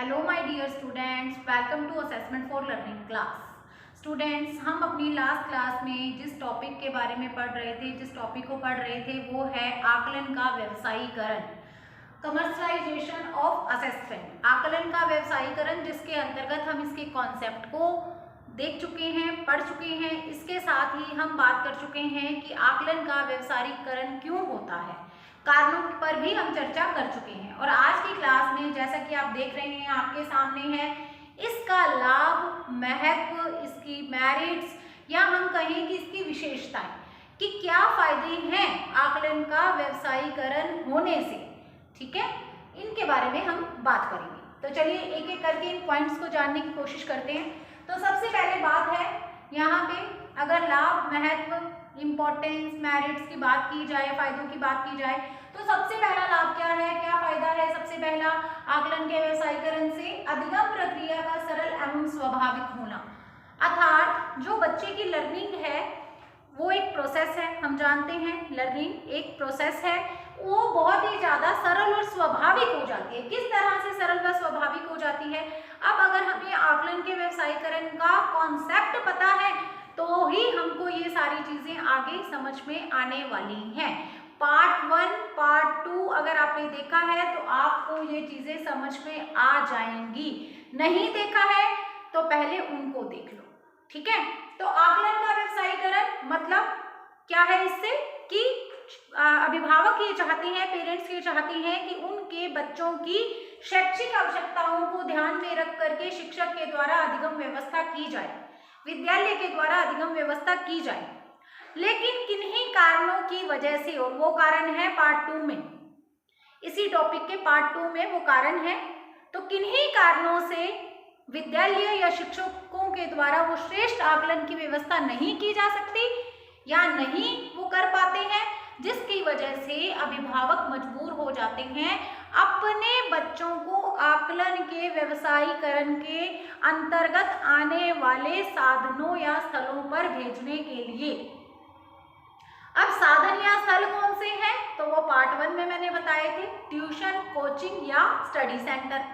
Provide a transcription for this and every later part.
Hello my dear students, welcome to assessment for learning class. Students, हम अपनी last class में जिस topic के बारे में पढ़ रहे थे, जिस टॉपिक को पढ़ रहे थे वो है आकलन का व्यवसायीकरण, कमर्शलाइजेशन ऑफ असेसमेंट। आकलन का व्यवसायीकरण, जिसके अंतर्गत हम इसके कॉन्सेप्ट को देख चुके हैं, पढ़ चुके हैं। इसके साथ ही हम बात कर चुके हैं कि आकलन का व्यवसायीकरण क्यों होता है, कारणों पर भी हम चर्चा कर चुके हैं। और आज की क्लास में जैसा कि आप देख रहे हैं, आपके सामने है इसका लाभ, महत्व, इसकी मेरिट्स या हम कहें कि इसकी विशेषताएं, कि क्या फायदे हैं आकलन का व्यवसायीकरण होने से। ठीक है, इनके बारे में हम बात करेंगे। तो चलिए एक एक करके इन पॉइंट्स को जानने की कोशिश करते हैं। तो सबसे पहले बात है यहाँ पे, अगर लाभ, महत्व, इम्पोर्टेंस, मेरिट्स की बात की जाए, फायदों की बात की जाए, तो सबसे पहला लाभ क्या है, क्या फायदा है? सबसे पहला, आकलन के व्यवसायीकरण से अधिगम प्रक्रिया का सरल एवं स्वाभाविक होना। अर्थात जो बच्चे की लर्निंग है वो एक प्रोसेस है, हम जानते हैं लर्निंग एक प्रोसेस है, वो बहुत ही ज्यादा सरल और स्वाभाविक हो जाती है। किस तरह से सरल व स्वाभाविक हो जाती है? अब अगर हमें आकलन के व्यवसायीकरण का कॉन्सेप्ट पता है तो ही हमको ये सारी चीजें आगे समझ में आने वाली हैं। पार्ट 1, पार्ट 2 अगर आपने देखा है तो आपको ये चीजें समझ में आ जाएंगी। नहीं देखा है तो पहले उनको देख लो। ठीक है, तो आकलन का व्यवसायीकरण मतलब क्या है? इससे कि अभिभावक ये चाहते हैं, पेरेंट्स ये चाहते हैं कि उनके बच्चों की शैक्षिक आवश्यकताओं को ध्यान में रख करके शिक्षक के द्वारा अधिगम व्यवस्था की जाए, विद्यालय के द्वारा अधिगम व्यवस्था की जाए। लेकिन किन्हीं कारणों की वजह से, और वो कारण है पार्ट 2 में, इसी टॉपिक के पार्ट 2 में वो कारण है, तो किन्हीं कारणों से विद्यालय या शिक्षकों के द्वारा वो श्रेष्ठ आकलन की व्यवस्था नहीं की जा सकती या नहीं वो कर पाते हैं, जिसकी वजह से अभिभावक मजबूर हो जाते हैं अपने बच्चों को आकलन के व्यवसायीकरण के अंतर्गत आने वाले साधनों या स्थलों पर भेजने के लिए। अब साधन या स्थल कौन से हैं? तो वो पार्ट 1 में मैंने बताए थे, ट्यूशन, कोचिंग या स्टडी सेंटर।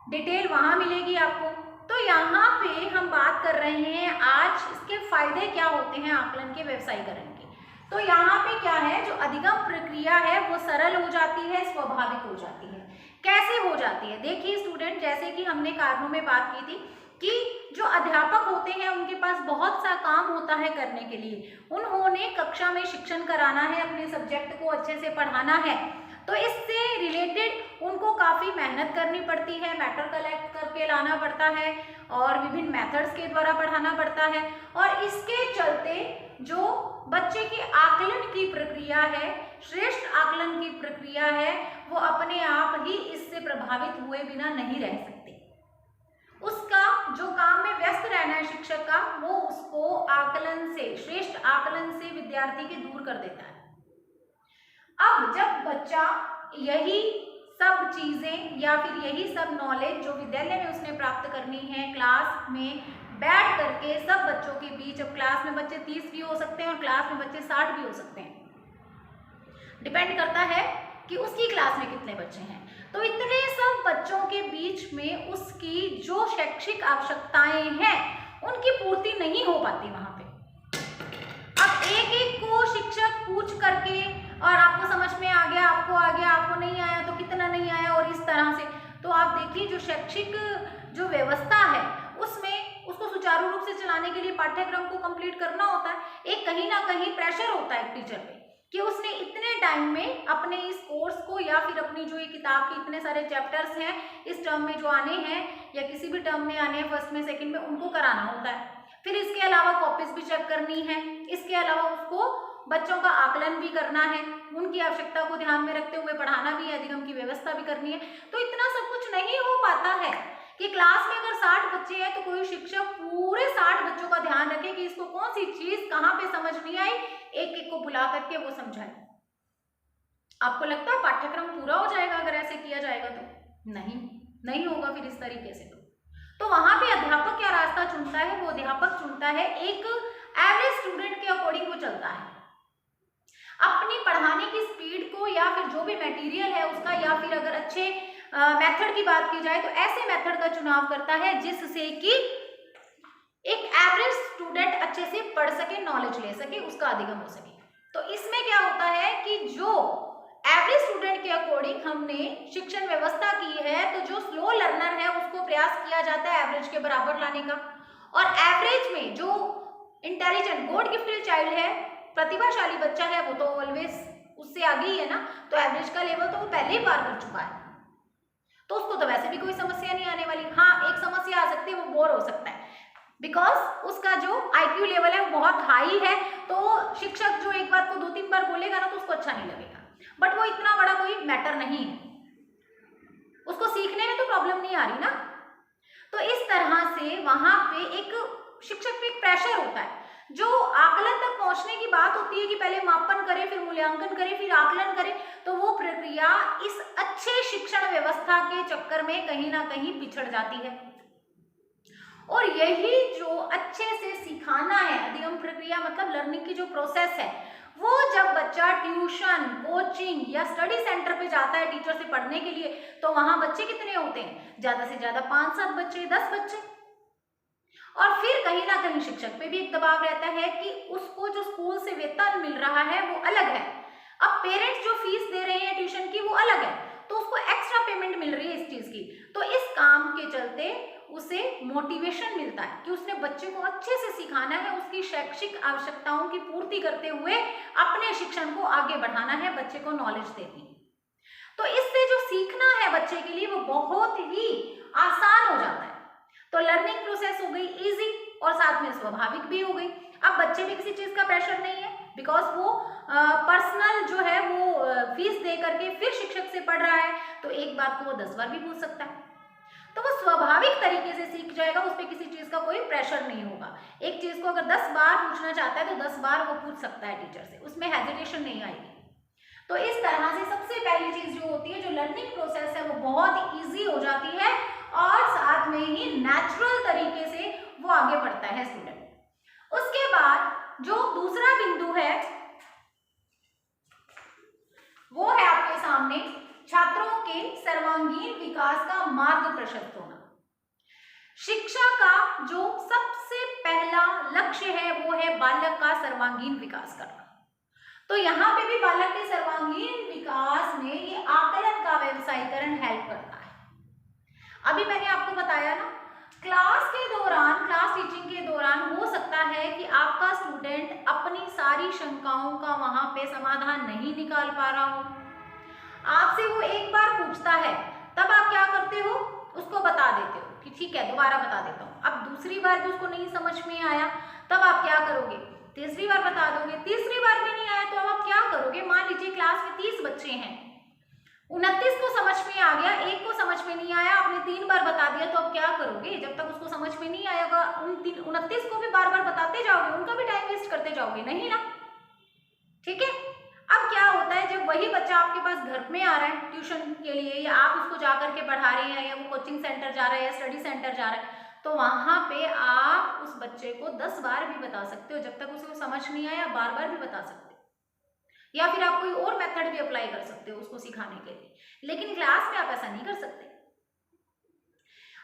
डिटेल वहां मिलेगी आपको। तो यहाँ पे हम बात कर रहे हैं आज इसके फायदे क्या होते हैं आकलन के व्यवसायीकरण के। तो यहाँ पे क्या है, जो अधिगम प्रक्रिया है वो सरल हो जाती है, स्वाभाविक हो जाती है। कैसे हो जाती है? देखिए स्टूडेंट, जैसे कि हमने कारणों में बात की थी कि जो अध्यापक होते हैं उनके पास बहुत सा काम होता है करने के लिए। उन्होंने कक्षा में शिक्षण कराना है, अपने सब्जेक्ट को अच्छे से पढ़ाना है, तो इससे रिलेटेड उनको काफ़ी मेहनत करनी पड़ती है, मैटर कलेक्ट करके लाना पड़ता है और विभिन्न मेथड्स के द्वारा पढ़ाना पड़ता है। और इसके चलते जो बच्चे की आकलन की प्रक्रिया है, श्रेष्ठ आकलन की प्रक्रिया है, वो अपने आप ही इससे प्रभावित हुए बिना नहीं रह सकते। उसका जो काम में व्यस्त रहना है शिक्षक का, वो उसको आकलन से, श्रेष्ठ आकलन से विद्यार्थी के दूर कर देता है। अब जब बच्चा यही सब चीजें या फिर यही सब नॉलेज जो विद्यालय में उसने प्राप्त करनी है, क्लास में बैठ करके सब बच्चों के बीच, अब क्लास में बच्चे 30 भी हो सकते हैं और क्लास में बच्चे 60 भी हो सकते हैं, डिपेंड करता है कि उसकी क्लास में कितने बच्चे हैं। तो इतने सब बच्चों के बीच में उसकी जो शैक्षिक आवश्यकताएं हैं उनकी पूर्ति नहीं हो पाती वहां पे। अब एक एक को शिक्षक पूछ करके, और आपको समझ में आ गया, आपको आ गया, आपको नहीं आया तो कितना नहीं आया, और इस तरह से। तो आप देखिए जो शैक्षिक जो व्यवस्था है उसमें उसको सुचारू रूप से चलाने के लिए पाठ्यक्रम को कंप्लीट करना होता है। एक कहीं ना कहीं प्रेशर होता है टीचर पे कि उसने इतने टाइम में अपने इस कोर्स को या फिर अपनी जो ये किताब के इतने सारे चैप्टर्स हैं इस टर्म में जो आने हैं या किसी भी टर्म में आने हैं, फर्स्ट में, सेकंड में, उनको कराना होता है। फिर इसके अलावा कॉपीज भी चेक करनी है, इसके अलावा उसको बच्चों का आकलन भी करना है, उनकी आवश्यकता को ध्यान में रखते हुए पढ़ाना भी है, अधिगम की व्यवस्था भी करनी है। तो इतना सब कुछ नहीं हो पाता है कि क्लास में अगर 60 बच्चे हैं तो कोई शिक्षक पूरे 60 बच्चों का ध्यान रखे कि इसको कौन सी चीज कहाँ पे समझ नहीं आई, एक एक को बुला करके वो समझाए। आपको लगता है पाठ्यक्रम पूरा हो जाएगा अगर ऐसे किया जाएगा? तो नहीं होगा फिर इस तरीके से। तो वहां पे अध्यापक क्या रास्ता चुनता है? वो अध्यापक चुनता है एक एवरेज स्टूडेंट के अकॉर्डिंग वो चलता है, अपनी पढ़ाने की स्पीड को या फिर जो भी मटेरियल है उसका, या फिर अगर अच्छे मेथड की बात की जाए तो ऐसे मेथड का चुनाव करता है जिससे कि एक एवरेज स्टूडेंट अच्छे से पढ़ सके, नॉलेज ले सके, उसका अधिगम हो सके। तो इसमें क्या होता है कि जो एवरेज स्टूडेंट के अकॉर्डिंग हमने शिक्षण व्यवस्था की है, तो जो स्लो लर्नर है उसको प्रयास किया जाता है एवरेज के बराबर लाने का, और एवरेज में जो इंटेलिजेंट गॉड गिफ्टेड चाइल्ड है, प्रतिभाशाली बच्चा है, वो तो ऑलवेज उससे आगे ही है ना, तो एवरेज का लेवल तो वो पहले ही पार कर चुका है, तो उसको तो वैसे भी कोई समस्या नहीं आने वाली। हाँ, एक समस्या आ सकती है, वो बोर हो सकता है, बिकॉज उसका जो IQ लेवल है वो बहुत हाई है, तो शिक्षक जो एक बात को 2-3 बार बोलेगा ना तो उसको अच्छा नहीं लगेगा, बट वो इतना बड़ा कोई मैटर नहीं है, उसको सीखने में तो प्रॉब्लम नहीं आ रही ना। तो इस तरह से वहां पे एक शिक्षक पे एक प्रेशर होता है, जो आकलन तक पहुंचने की बात होती है कि पहले मापन करे, फिर मूल्यांकन करे, फिर आकलन करे, तो वो प्रक्रिया इस अच्छे शिक्षण व्यवस्था के चक्कर में कहीं ना कहीं पिछड़ जाती है। और यही जो अच्छे से सिखाना है, अधिगम प्रक्रिया मतलब लर्निंग की जो प्रोसेस है, वो जब बच्चा ट्यूशन, कोचिंग या स्टडी सेंटर पे जाता है टीचर से पढ़ने के लिए, तो वहां बच्चे कितने होते हैं, ज्यादा से ज्यादा 5-7 बच्चे, 10 बच्चे, और फिर कहीं ना कहीं शिक्षक पे भी एक दबाव रहता है कि उसको जो स्कूल से वेतन मिल रहा है वो अलग है, अब पेरेंट्स जो फीस दे रहे हैं ट्यूशन की वो अलग है, तो उसको एक्स्ट्रा पेमेंट मिल रही है इस चीज की, तो इस काम के चलते उसे मोटिवेशन मिलता है कि उसने बच्चे को अच्छे से सिखाना है, उसकी शैक्षिक आवश्यकताओं की पूर्ति करते हुए अपने शिक्षण को आगे बढ़ाना है, बच्चे को नॉलेज देनी है। तो इससे जो सीखना है बच्चे के लिए वो बहुत ही आसान हो जाता है। तो लर्निंग प्रोसेस हो गई इजी और साथ में स्वाभाविक भी हो गई। अब बच्चे में किसी चीज का प्रेशर नहीं है, बिकॉज वो पर्सनल जो है वो फीस दे करके फिर शिक्षक से पढ़ रहा है, तो एक बात को वो 10 बार भी पूछ सकता है, तो वो स्वाभाविक तरीके से सीख जाएगा, उस पर किसी चीज का कोई प्रेशर नहीं होगा। एक चीज को अगर 10 बार पूछना चाहता है तो 10 बार वो पूछ सकता है टीचर से, उसमें हेजिटेशन नहीं आएगी। तो इस तरह से सबसे पहली चीज जो होती है, जो लर्निंग प्रोसेस है, वो बहुत इजी हो जाती है और साथ में ही नेचुरल तरीके से वो आगे बढ़ता है स्टूडेंट। उसके बाद जो दूसरा बिंदु है वो है आपके सामने छात्रों के सर्वांगीण विकास का मार्ग प्रशस्त होना। शिक्षा का जो सबसे पहला लक्ष्य है वो है बालक का सर्वांगीण विकास करना। तो यहाँ पे भी बालक के सर्वांगीण विकास में ये आकलन का व्यवसायीकरण हेल्प करता है। अभी मैंने आपको बताया ना, क्लास के दौरान, क्लास टीचिंग के दौरान हो सकता है कि आपका स्टूडेंट अपनी सारी शंकाओं का वहां पे समाधान नहीं निकाल पा रहा हो, आपसे वो एक बार पूछता है, तब आप क्या करते हो, उसको बता देते हो कि ठीक है दोबारा बता देता हूँ। अब दूसरी बार भी उसको नहीं समझ में आया, तब आप क्या करोगे, तीसरी बार बता दोगे। तीसरी बार भी नहीं आया तो अब आप क्या करोगे, मान लीजिए क्लास में 30 बच्चे हैं, 29 को समझ में आ गया, एक को समझ में नहीं आया, आपने 3 बार बता दिया, तो अब क्या करोगे, जब तक उसको समझ में नहीं आएगा उन 29 को भी बार बार बताते जाओगे, उनका भी टाइम वेस्ट करते जाओगे, नहीं ना, ठीक है। अब क्या होता है, जब वही बच्चा आपके पास घर में आ रहा है ट्यूशन के लिए, या आप उसको जा करके पढ़ा रहे हैं, या वो कोचिंग सेंटर जा रहा है या स्टडी सेंटर जा रहा है, तो वहां पे आप उस बच्चे को 10 बार भी बता सकते हो, जब तक उसे समझ नहीं आया बार बार भी बता सकते हो, या फिर आप कोई और मेथड भी अप्लाई कर सकते हो उसको सिखाने के लिए, लेकिन क्लास में आप ऐसा नहीं कर सकते।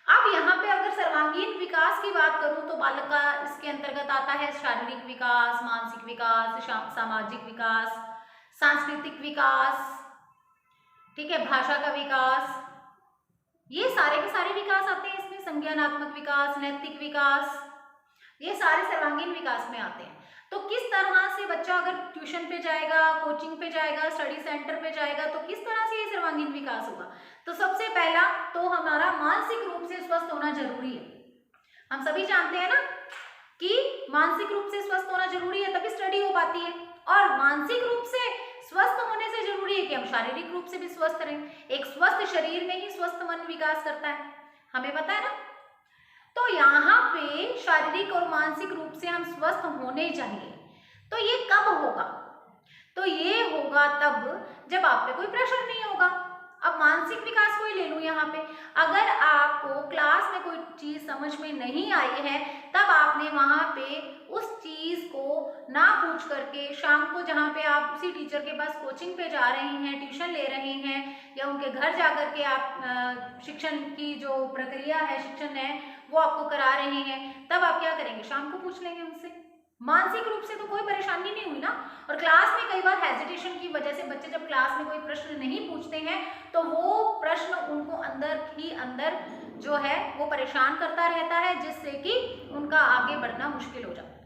अब यहाँ पे अगर सर्वांगीण विकास की बात करूं तो बालक का इसके अंतर्गत आता है शारीरिक विकास, मानसिक विकास, सामाजिक विकास, सांस्कृतिक विकास, ठीक है, भाषा का विकास, ये सारे के सारे विकास आते हैं इसमें, संज्ञानात्मक विकास, नैतिक विकास, ये सारे सर्वांगीण विकास में आते हैं। तो किस तरह से बच्चा अगर ट्यूशन पे जाएगा, कोचिंग पे जाएगा, स्टडी सेंटर पे जाएगा, तो किस तरह से ये सर्वांगीण विकास होगा, तो सबसे पहला तो हमारा मानसिक रूप से स्वस्थ होना जरूरी है। हम सभी जानते हैं ना कि मानसिक रूप से स्वस्थ होना जरूरी है, तभी स्टडी हो पाती है, और मानसिक रूप से स्वस्थ होने से जरूरी है कि हम शारीरिक रूप से भी स्वस्थ रहें। एक स्वस्थ शरीर में ही स्वस्थ मन विकास करता है, हमें पता है ना। तो यहाँ पे शारीरिक और मानसिक रूप से हम स्वस्थ होने चाहिए। तो ये कब होगा, तो ये होगा तब जब आप पे कोई प्रेशर नहीं होगा। अब मानसिक विकास को ही ले लूं, यहाँ पे अगर आपको क्लास में कोई चीज समझ में नहीं आई है, तब आपने वहां पे उस चीज को ना पूछ करके शाम को जहाँ पे आप उसी टीचर के पास कोचिंग पे जा रही हैं, ट्यूशन ले रही हैं, या उनके घर जा करके आप शिक्षण की जो प्रक्रिया है, शिक्षण है, वो आपको करा रहे हैं, तब आप क्या करेंगे, शाम को पूछ लेंगे उनसे। मानसिक रूप से तो कोई परेशानी नहीं हुई ना। और क्लास में कई बार हेजिटेशन की वजह से बच्चे जब क्लास में कोई प्रश्न नहीं पूछते हैं तो वो प्रश्न उनको अंदर ही अंदर जो है वो परेशान करता रहता है, जिससे कि उनका आगे बढ़ना मुश्किल हो जाता है।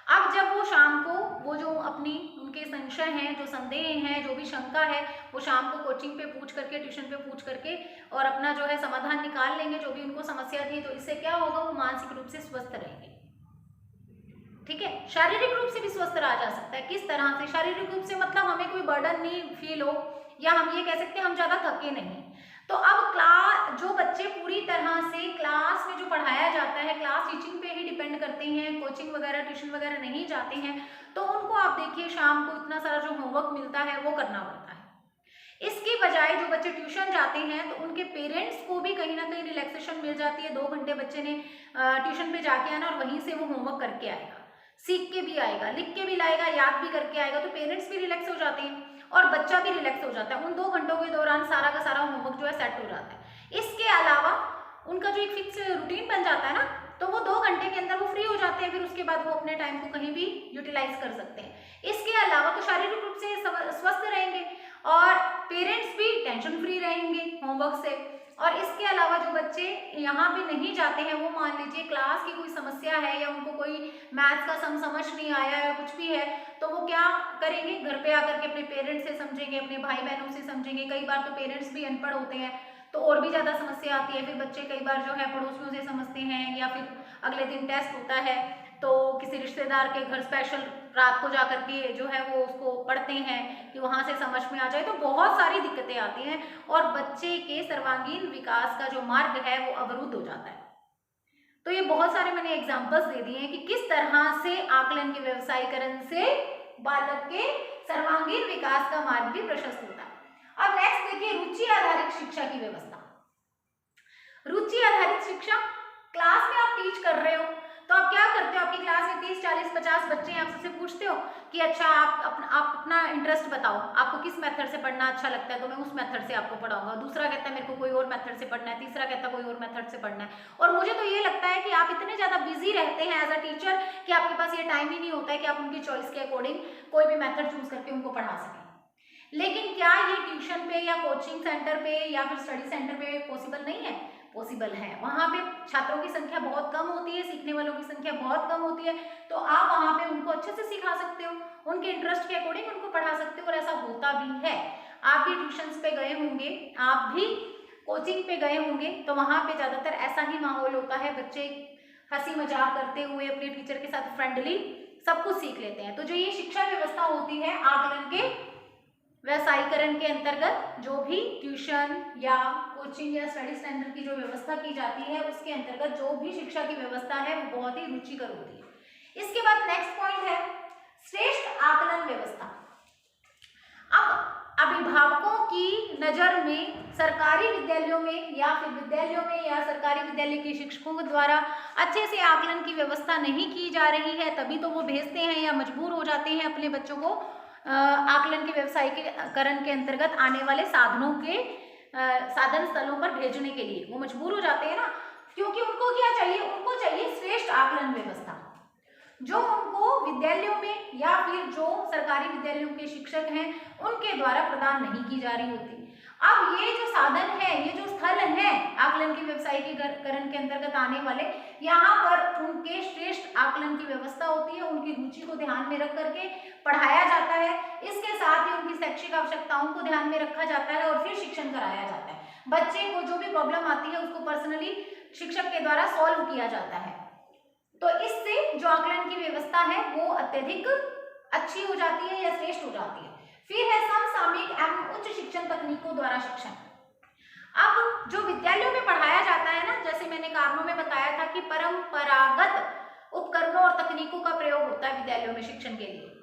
अब जब वो शाम को वो जो अपनी उनके संशय हैं, जो संदेह हैं, जो भी शंका है, वो शाम को कोचिंग पे पूछ करके, ट्यूशन पे पूछ करके और अपना जो है समाधान निकाल लेंगे, जो भी उनको समस्या थी, तो इससे क्या होगा, वो मानसिक रूप से स्वस्थ रहेंगे। ठीक है, शारीरिक रूप से भी स्वस्थ रहा जा सकता है। किस तरह से शारीरिक रूप से, मतलब हमें कोई बर्डन नहीं फील हो, या हम ये कह सकते हैं हम ज्यादा थके नहीं। तो अब क्लास जो बच्चे पूरी तरह से क्लास में जो पढ़ाया जाता है, क्लास टीचिंग पे ही डिपेंड करते हैं, कोचिंग वगैरह ट्यूशन वगैरह नहीं जाते हैं, तो उनको आप देखिए शाम को इतना सारा जो होमवर्क मिलता है वो करना पड़ता है। इसकी बजाय जो बच्चे ट्यूशन जाते हैं तो उनके पेरेंट्स को भी कहीं ना कहीं रिलैक्सेशन मिल जाती है। 2 घंटे बच्चे ने ट्यूशन पे जाके आना और वहीं से वो होमवर्क करके आएगा, सीख के भी आएगा, लिख के भी लाएगा, याद भी करके आएगा, तो पेरेंट्स भी रिलैक्स हो जाते हैं और बच्चा भी रिलैक्स हो जाता है। उन 2 घंटों के दौरान सारा का सारा होमवर्क जो है सेट हो जाता है। इसके अलावा उनका जो एक फिक्स रूटीन बन जाता है ना, तो वो 2 घंटे के अंदर वो फ्री हो जाते हैं, फिर उसके बाद वो अपने टाइम को कहीं भी यूटिलाइज कर सकते हैं। इसके अलावा तो शारीरिक रूप से स्वस्थ रहेंगे और पेरेंट्स भी टेंशन फ्री रहेंगे होमवर्क से। और इसके अलावा जो बच्चे यहाँ पे नहीं जाते हैं, वो मान लीजिए क्लास की कोई समस्या है या उनको कोई मैथ्स का सम समझ नहीं आया या कुछ भी है, तो वो क्या करेंगे, घर पे आकर के अपने पेरेंट्स से समझेंगे, अपने भाई बहनों से समझेंगे। कई बार तो पेरेंट्स भी अनपढ़ होते हैं तो और भी ज़्यादा समस्या आती है, फिर बच्चे कई बार जो है पड़ोसियों से समझते हैं, या फिर अगले दिन टेस्ट होता है तो किसी रिश्तेदार के घर स्पेशल रात को जाकर के जो है वो उसको पढ़ते हैं कि वहाँ से समझ में आ जाए। तो बहुत सारी दिक्कतें आती हैं और बच्चे के सर्वांगीण विकास का जो मार्ग है वो अवरुद्ध हो जाता है। तो ये बहुत सारे मैंने एग्जाम्पल्स दे दिए हैं कि किस तरह से आकलन के व्यवसायीकरण से बालक के सर्वांगीण विकास का मार्ग भी प्रशस्त होता है। अब नेक्स्ट देखिए, रुचि आधारित शिक्षा की व्यवस्था। रुचि आधारित शिक्षा, क्लास में आप टीच कर रहे हो तो आप क्या करते हो, आपकी क्लास में 30, 40, 50 बच्चे हैं, आपसे पूछते हो कि अच्छा आप अपना इंटरेस्ट बताओ, आपको किस मेथड से पढ़ना अच्छा लगता है, तो मैं उस मेथड से आपको पढ़ाऊंगा। दूसरा कहता है मेरे को कोई और मेथड से पढ़ना है, तीसरा कहता है कोई और मेथड से पढ़ना है। और मुझे तो ये लगता है कि आप इतने ज़्यादा बिजी रहते हैं एज अ टीचर कि आपके पास ये टाइम ही नहीं होता है कि आप उनकी चॉइस के अकॉर्डिंग कोई भी मेथड चूज करके उनको पढ़ा सकें। लेकिन क्या ये ट्यूशन पे या कोचिंग सेंटर पे या फिर स्टडी सेंटर पे पॉसिबल नहीं है? पॉसिबल है। वहाँ पे छात्रों की संख्या बहुत कम होती है, सीखने वालों की संख्या बहुत कम होती है, तो आप वहाँ पे उनको अच्छे से सिखा सकते हो, उनके इंटरेस्ट के अकॉर्डिंग उनको पढ़ा सकते हो। और ऐसा होता भी है। आप भी ट्यूशंस पे गए होंगे, आप भी कोचिंग पे गए होंगे, तो वहाँ पे ज़्यादातर ऐसा ही माहौल होता है, बच्चे हंसी मजाक करते हुए अपने टीचर के साथ फ्रेंडली सब कुछ सीख लेते हैं। तो जो ये शिक्षा व्यवस्था होती है आकलन के व्यवसायीकरण के अंतर्गत, जो भी ट्यूशन या कोचिंग या स्टडी सेंटर की जो व्यवस्था की जाती है, उसके अंतर्गत जो भी शिक्षा की व्यवस्था है वो बहुत ही रुचिकर होती है। इसके बाद नेक्स्ट पॉइंट है श्रेष्ठ आकलन व्यवस्था। अब अभिभावकों की नजर में सरकारी विद्यालयों में या फिर विद्यालयों में या सरकारी विद्यालय के शिक्षकों के द्वारा अच्छे से आकलन की व्यवस्था नहीं की जा रही है, तभी तो वो भेजते हैं या मजबूर हो जाते हैं अपने बच्चों को आकलन के व्यवसायीकरण के अंतर्गत आने वाले साधनों के साधन स्थलों पर भेजने के लिए वो मजबूर हो जाते हैं ना, क्योंकि उनको क्या चाहिए, उनको चाहिए श्रेष्ठ आकलन व्यवस्था जो उनको विद्यालयों में या फिर जो सरकारी विद्यालयों के शिक्षक हैं उनके द्वारा प्रदान नहीं की जा रही होती। अब ये जो साधन है, ये जो स्थल है आकलन के व्यवसायीकरण के अंतर्गत आने वाले, यहाँ पर उनके श्रेष्ठ आकलन की व्यवस्था होती है, उनकी रुचि को ध्यान में रख करके पढ़ाया जाता है। इसके साथ ही उनकी शैक्षिक आवश्यकताओं को ध्यान में रखा जाता है और फिर शिक्षण कराया जाता है। बच्चे को जो भी प्रॉब्लम आती है उसको पर्सनली शिक्षक के द्वारा सॉल्व किया जाता है। तो इससे जो आकलन की व्यवस्था है वो अत्यधिक अच्छी हो जाती है या श्रेष्ठ हो जाती है। फिर है समसामयिक एवं उच्च शिक्षण तकनीकों द्वारा शिक्षण। अब जो विद्यालयों में पढ़ाया जाता है ना, जैसे मैंने कारणों में बताया था कि परंपरागत उपकरणों और तकनीकों का प्रयोग होता है विद्यालयों में शिक्षण के लिए।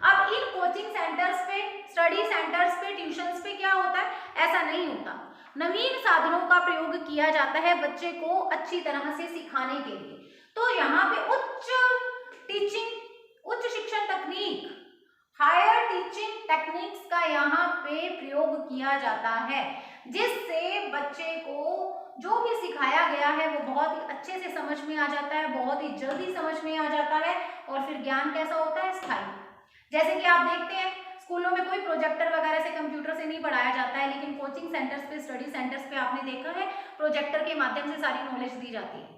अब इन कोचिंग सेंटर्स पे, स्टडी सेंटर्स पे, ट्यूशंस पे क्या होता है, ऐसा नहीं होता। नवीन साधनों का प्रयोग किया जाता है बच्चे को अच्छी तरह से सिखाने के लिए। तो यहाँ पे उच्च शिक्षण तकनीक, हायर टीचिंग टेक्निक्स का यहाँ पे प्रयोग किया जाता है, जिससे बच्चे को जो भी सिखाया गया है वो बहुत ही अच्छे से समझ में आ जाता है, बहुत ही जल्दी समझ में आ जाता है, और फिर ज्ञान कैसा होता है, स्थायी। जैसे कि आप देखते हैं स्कूलों में कोई प्रोजेक्टर वगैरह से, कंप्यूटर से नहीं पढ़ाया जाता है, लेकिन कोचिंग सेंटर्स पे, स्टडी सेंटर्स पे आपने देखा है प्रोजेक्टर के माध्यम से सारी नॉलेज दी जाती है,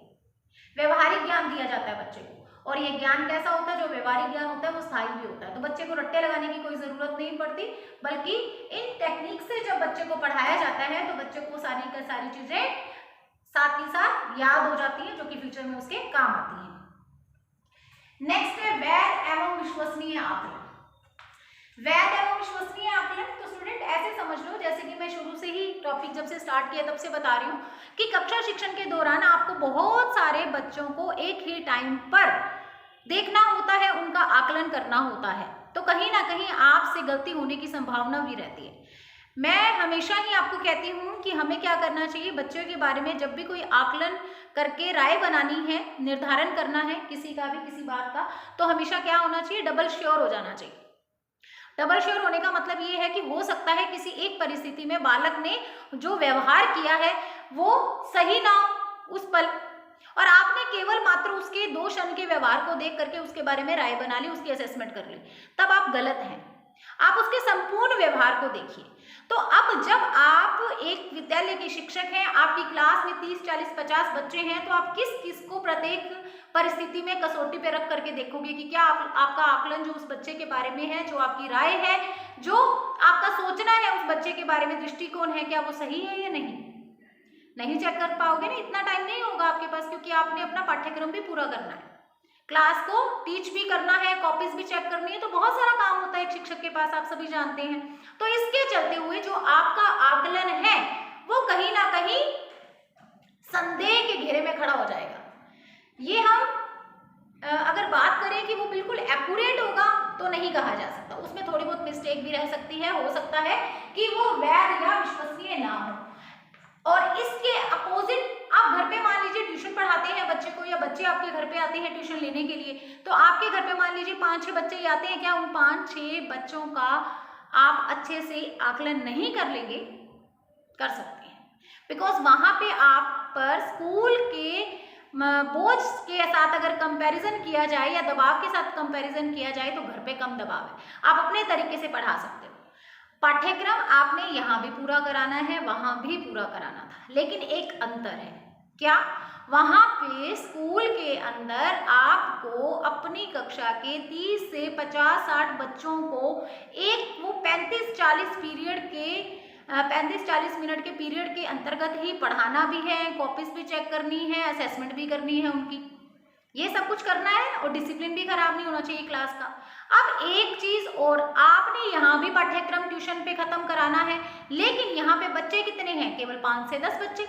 व्यवहारिक ज्ञान दिया जाता है बच्चे को। और ये ज्ञान कैसा होता है, जो व्यवहारिक ज्ञान होता है वो स्थायी भी होता है। तो बच्चे को रट्टे लगाने की कोई जरूरत नहीं पड़ती, बल्कि इन टेक्निक से जब बच्चे को पढ़ाया जाता है तो बच्चे को सारी की सारी चीजें साथ ही साथ याद हो जाती है, जो कि फ्यूचर में उसके काम आती है। नेक्स्ट है वैध एवं विश्वसनीय आकलन। वैध एवं विश्वसनीय आकलन, तो स्टूडेंट ऐसे समझ लो जैसे कि मैं शुरू से ही टॉपिक जब से स्टार्ट किया तब से बता रही हूँ कि कक्षा शिक्षण के दौरान आपको बहुत सारे बच्चों को एक ही टाइम पर देखना होता है, उनका आकलन करना होता है, तो कहीं ना कहीं आपसे गलती होने की संभावना भी रहती है। मैं हमेशा ही आपको कहती हूँ कि हमें क्या करना चाहिए, बच्चों के बारे में जब भी कोई आकलन करके राय बनानी है, निर्धारण करना है किसी का भी, किसी बात का, तो हमेशा क्या होना चाहिए, डबल श्योर हो जाना चाहिए। डबल श्योर होने का मतलब ये है कि हो सकता है किसी एक परिस्थिति में बालक ने जो व्यवहार किया है वो सही ना हो उस पल, और आपने केवल मात्र उसके 2 क्षण के व्यवहार को देख करके उसके बारे में राय बना ली, उसकी असेसमेंट कर ली, तब आप गलत हैं। आप उसके संपूर्ण व्यवहार को देखिए। तो अब जब आप एक विद्यालय के शिक्षक हैं, आपकी क्लास में 30, 40, 50 बच्चे हैं, तो आप किस को प्रत्येक परिस्थिति में कसौटी पे रख करके देखोगे कि क्या आपका आकलन जो उस बच्चे के बारे में है, जो आपकी राय है, जो आपका सोचना है उस बच्चे के बारे में, दृष्टिकोण है, क्या वो सही है या नहीं चेक कर पाओगे ना, इतना टाइम नहीं होगा आपके पास, क्योंकि आपने अपना पाठ्यक्रम भी पूरा करना है, क्लास को टीच भी करना है, कॉपीज भी चेक करनी है, तो बहुत सारा काम होता है एक शिक्षक के पास, आप सभी जानते हैं। तो इसके चलते हुए जो आपका आकलन है वो कहीं ना कहीं संदेह के घेरे में खड़ा हो जाएगा। ये हम अगर बात करें कि वो बिल्कुल एक्यूरेट होगा तो नहीं कहा जा सकता, उसमें थोड़ी बहुत मिस्टेक भी रह सकती है, हो सकता है कि वो वैध या विश्वसनीय ना हो। और इसके अपोजिट आप घर पे मान लीजिए ट्यूशन पढ़ाते हैं बच्चे को, या बच्चे आपके घर पे आते हैं ट्यूशन लेने के लिए, तो आपके घर पे मान लीजिए 5-6 बच्चे ही आते हैं, क्या उन 5-6 बच्चों का आप अच्छे से आकलन नहीं कर लेंगे? कर सकते हैं, बिकॉज वहां पे आप पर स्कूल के बोझ के साथ अगर कंपैरिजन किया जाए या दबाव के साथ कंपैरिजन किया जाए तो घर पे कम दबाव है, आप अपने तरीके से पढ़ा सकते हो। पाठ्यक्रम आपने यहाँ भी पूरा कराना है, वहां भी पूरा कराना था, लेकिन एक अंतर है, क्या? वहां पे स्कूल के अंदर आपको अपनी कक्षा के 30 से 50-60 बच्चों को एक वो 35-40 मिनट के पीरियड के अंतर्गत ही पढ़ाना भी है, कॉपीज भी चेक करनी है, असेसमेंट भी करनी है उनकी, ये सब कुछ करना है, और डिसिप्लिन भी खराब नहीं होना चाहिए क्लास का। अब एक चीज और, आपने यहाँ भी पाठ्यक्रम ट्यूशन पे खत्म कराना है, लेकिन यहाँ पे बच्चे कितने हैं? केवल 5 से 10 बच्चे।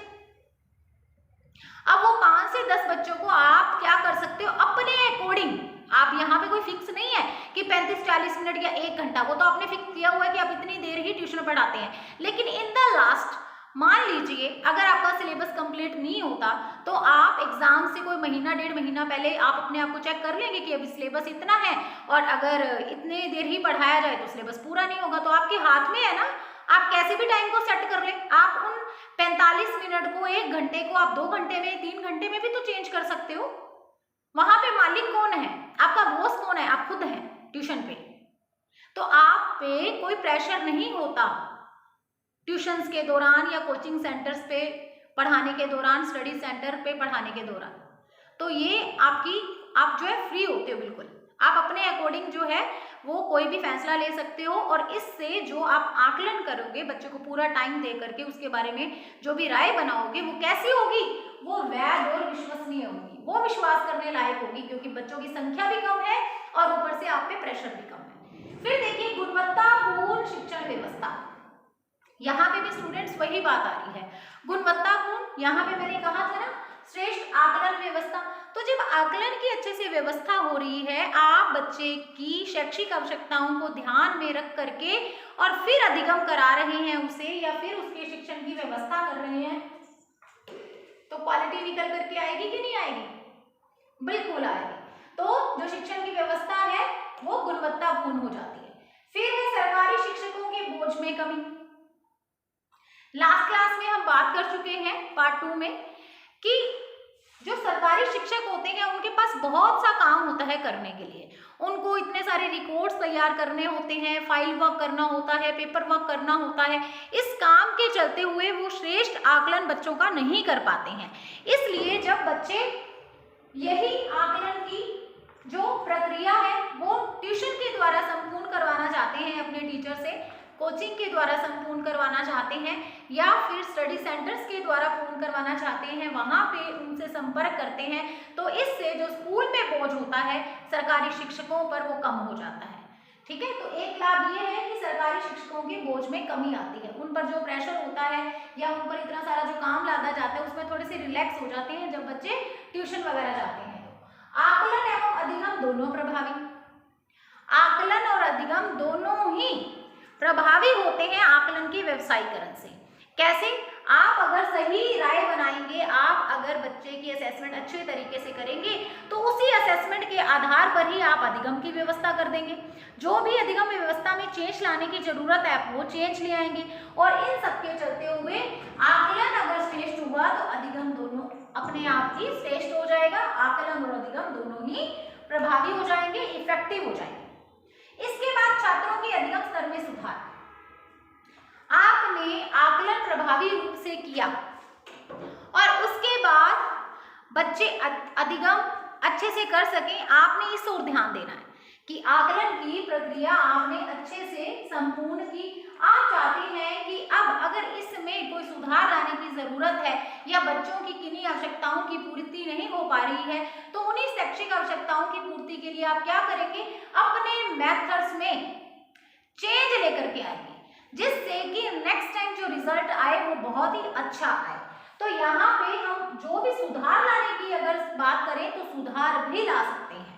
अब वो 5 से 10 बच्चों को आप क्या कर सकते हो अपने अकॉर्डिंग, आप यहाँ पे कोई फिक्स नहीं है कि 35-40 मिनट या 1 घंटा, वो तो आपने फिक्स किया हुआ है कि आप इतनी देर ही ट्यूशन पढ़ाते हैं, लेकिन इन द लास्ट मान लीजिए अगर आपका सिलेबस कंप्लीट नहीं होता तो आप एग्जाम से कोई महीना 1.5 महीना पहले आप अपने आप को चेक कर लेंगे कि अभी सिलेबस इतना है, और अगर इतने देर ही पढ़ाया जाए तो सिलेबस पूरा नहीं होगा, तो आपके हाथ में है ना, आप कैसे भी टाइम को सेट कर लें। आप उन 45 मिनट को 1 घंटे को आप 2 घंटे में, 3 घंटे में भी तो चेंज कर सकते हो। वहां पे मालिक कौन है? आपका बॉस कौन है? आप खुद हैं ट्यूशन पे, तो आप पे कोई प्रेशर नहीं होता ट्यूशंस के दौरान या कोचिंग सेंटर्स पे पढ़ाने के दौरान, स्टडी सेंटर पे पढ़ाने के दौरान। तो ये आप जो है फ्री होते हो बिल्कुल, आप अपने अकॉर्डिंग जो है वो कोई भी फैसला ले सकते हो, और इससे जो आप आकलन करोगे बच्चों को पूरा टाइम दे करके, उसके बारे में जो भी राय बनाओगे वो कैसी होगी? वो वैध और विश्वसनीय होगी, वो विश्वास करने लायक होगी, क्योंकि बच्चों की संख्या भी कम है और ऊपर से आप पे प्रेशर भी कम है। फिर देखिए गुणवत्तापूर्ण शिक्षण व्यवस्था, यहाँ पे भी स्टूडेंट्स वही बात आ रही है, गुणवत्तापूर्ण। यहाँ पे मैंने कहा था ना श्रेष्ठ आकलन व्यवस्था। तो जब आकलन की अच्छे से व्यवस्था हो रही है, आप बच्चे की शैक्षिक आवश्यकताओं को ध्यान में रख करके और फिर अधिगम करा रहे हैं उसे, या फिर उसके शिक्षण की व्यवस्था कर रहे हैं, तो क्वालिटी निकल करके आएगी कि नहीं आएगी? बिल्कुल आएगी। तो जो शिक्षण की व्यवस्था है वो गुणवत्तापूर्ण हो जाती है। फिर है सरकारी शिक्षकों के बोझ में कमी। लास्ट क्लास में हम बात कर चुके हैं पार्ट 2 में कि जो सरकारी शिक्षक होते हैं उनके पास बहुत सा काम होता है करने के लिए। उनको इतने सारे रिकॉर्ड्स तैयार करने होते हैं, फाइल वर्क करना होता है, पेपर वर्क करना होता है। इस काम के चलते हुए वो श्रेष्ठ आकलन बच्चों का नहीं कर पाते हैं। इसलिए जब बच्चे यही आकलन की जो प्रक्रिया है वो ट्यूशन के द्वारा संपूर्ण करवाना चाहते हैं, अपने टीचर से कोचिंग के द्वारा संपूर्ण करवाना चाहते हैं, या फिर स्टडी सेंटर्स के द्वारा पूर्ण करवाना चाहते हैं, वहाँ पे उनसे संपर्क करते हैं, तो इससे जो स्कूल में बोझ होता है सरकारी शिक्षकों पर वो कम हो जाता है। ठीक है, तो एक लाभ ये है कि सरकारी शिक्षकों के बोझ में कमी आती है, उन पर जो प्रेशर होता है या उन पर इतना सारा जो काम लादा जाता है उसमें थोड़े से रिलैक्स हो जाते हैं जब बच्चे ट्यूशन वगैरह जाते हैं। आकलन एवं अधिगम दोनों प्रभावी। आकलन और अधिगम दोनों ही प्रभावी होते हैं आकलन के व्यवसायीकरण से। कैसे? आप अगर सही राय बनाएंगे, आप अगर बच्चे की असेसमेंट अच्छे तरीके से करेंगे, तो उसी असेसमेंट के आधार पर ही आप अधिगम की व्यवस्था कर देंगे। जो भी अधिगम व्यवस्था में चेंज लाने की जरूरत है आप वो चेंज ले आएंगे, और इन सबके चलते हुए आकलन अगर श्रेष्ठ हुआ तो अधिगम दोनों अपने आप ही श्रेष्ठ हो जाएगा। आकलन और अधिगम दोनों ही प्रभावी हो जाएंगे, इफेक्टिव हो जाएंगे। इसके बाद छात्रों के अधिगम स्तर में सुधार। आपने आकलन प्रभावी रूप से किया और उसके बाद बच्चे अधिगम अच्छे से कर सकें, आपने इस ओर ध्यान देना है कि आकलन की प्रक्रिया आपने अच्छे से संपूर्ण की। आप चाहते हैं कि अब अगर इसमें कोई सुधार लाने की जरूरत है या बच्चों की किन्हीं आवश्यकताओं की पूर्ति नहीं हो पा रही है, तो उन्हीं शैक्षिक आवश्यकताओं की पूर्ति के लिए आप क्या करेंगे? अपने मेथड्स में चेंज लेकर के आएंगे, जिससे कि नेक्स्ट टाइम जो रिजल्ट आए वो बहुत ही अच्छा आए। तो यहाँ पे हम जो भी सुधार लाने की अगर बात करें तो सुधार भी ला सकते हैं।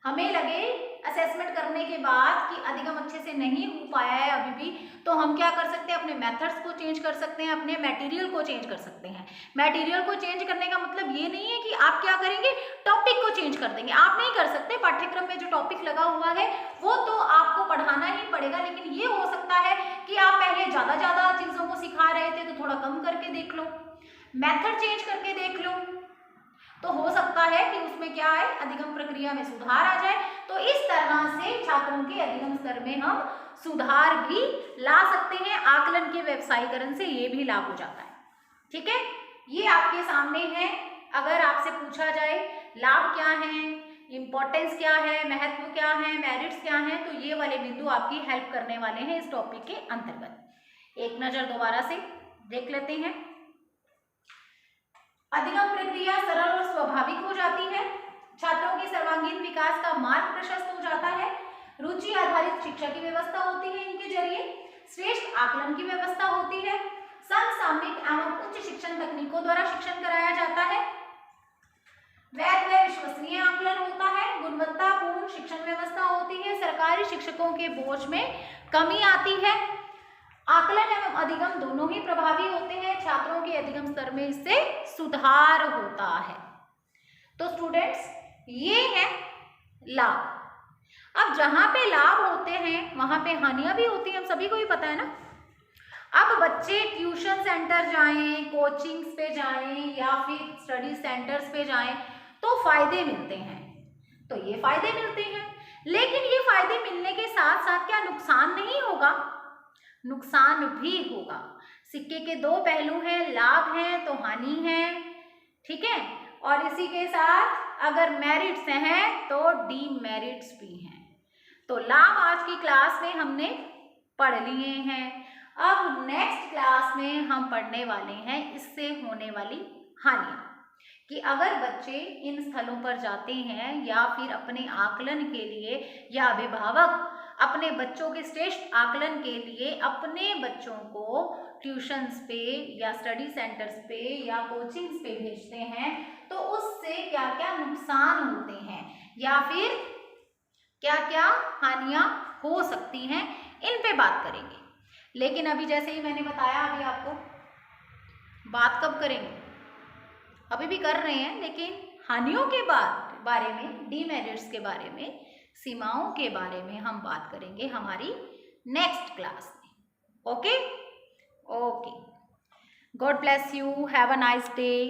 हमें लगे असेसमेंट करने के बाद कि अधिगम अच्छे से नहीं हो पाया है अभी भी, तो हम क्या कर सकते हैं? अपने मेथड्स को चेंज कर सकते हैं, अपने मटेरियल को चेंज कर सकते हैं। मटेरियल को चेंज करने का मतलब ये नहीं है कि आप क्या करेंगे, टॉपिक को चेंज कर देंगे। आप नहीं कर सकते। पाठ्यक्रम में जो टॉपिक लगा हुआ है वो तो आपको पढ़ाना ही पड़ेगा, लेकिन ये हो सकता है कि आप पहले ज़्यादा चीज़ों को सिखा रहे थे तो थोड़ा कम करके देख लो, मेथड चेंज करके देख लो, तो हो सकता है कि उसमें क्या है, अधिगम प्रक्रिया में सुधार आ जाए। तो इस तरह से छात्रों के अधिगम स्तर में हम सुधार भी ला सकते हैं। आकलन के व्यवसायीकरण से ये भी लाभ हो जाता है। ठीक है, ये आपके सामने है। अगर आपसे पूछा जाए लाभ क्या है, इंपॉर्टेंस क्या है, महत्व क्या है, मेरिट्स क्या है, तो ये वाले बिंदु आपकी हेल्प करने वाले हैं इस टॉपिक के अंतर्गत। एक नजर दोबारा से देख लेते हैं। अधिगम प्रक्रिया सरल और स्वाभाविक हो जाती है। छात्रों के सर्वांगीण विकास का मार्ग प्रशस्त हो जाता है। रुचि आधारित शिक्षा की व्यवस्था होती है इनके जरिए। श्रेष्ठ आकलन की व्यवस्था होती है। समसामयिक एवं उच्च शिक्षण तकनीकों द्वारा शिक्षण कराया जाता है। वैध व विश्वसनीय आकलन होता है। गुणवत्तापूर्ण शिक्षण व्यवस्था होती है। सरकारी शिक्षकों के बोझ में कमी आती है। आकलन एवं अधिगम दोनों ही प्रभावी होते हैं। छात्रों के अधिगम स्तर में इससे सुधार होता है। तो स्टूडेंट्स, ये है लाभ। अब जहां पे लाभ होते हैं वहां पे हानियां भी होती हैं, हम सभी को ही पता है ना। अब बच्चे ट्यूशन सेंटर जाएं, कोचिंग्स पे जाएं या फिर स्टडी सेंटर्स पे जाएं तो फायदे मिलते हैं, तो ये फायदे मिलते हैं। लेकिन ये फायदे मिलने के साथ साथ क्या नुकसान नहीं होगा? नुकसान भी होगा। सिक्के के दो पहलू हैं, लाभ है तो हानि है। ठीक है, और इसी के साथ अगर मेरिट्स हैं तो डीमेरिट्स भी हैं। तो लाभ आज की क्लास में हमने पढ़ लिए हैं। अब नेक्स्ट क्लास में हम पढ़ने वाले हैं इससे होने वाली हानियां, कि अगर बच्चे इन स्थलों पर जाते हैं या फिर अपने आकलन के लिए या अभिभावक अपने बच्चों के श्रेष्ठ आकलन के लिए अपने बच्चों को ट्यूशंस पे या स्टडी सेंटर्स पे या कोचिंग्स पे भेजते हैं तो उससे क्या क्या नुकसान होते हैं या फिर क्या क्या हानियां हो सकती हैं, इन पे बात करेंगे। लेकिन अभी जैसे ही मैंने बताया, अभी आपको बात कब करेंगे, अभी भी कर रहे हैं, लेकिन हानियों के बारे में, डीमेरिट्स के बारे में, सीमाओं के बारे में हम बात करेंगे हमारी नेक्स्ट क्लास में। Okay okay, God bless you, have a nice day.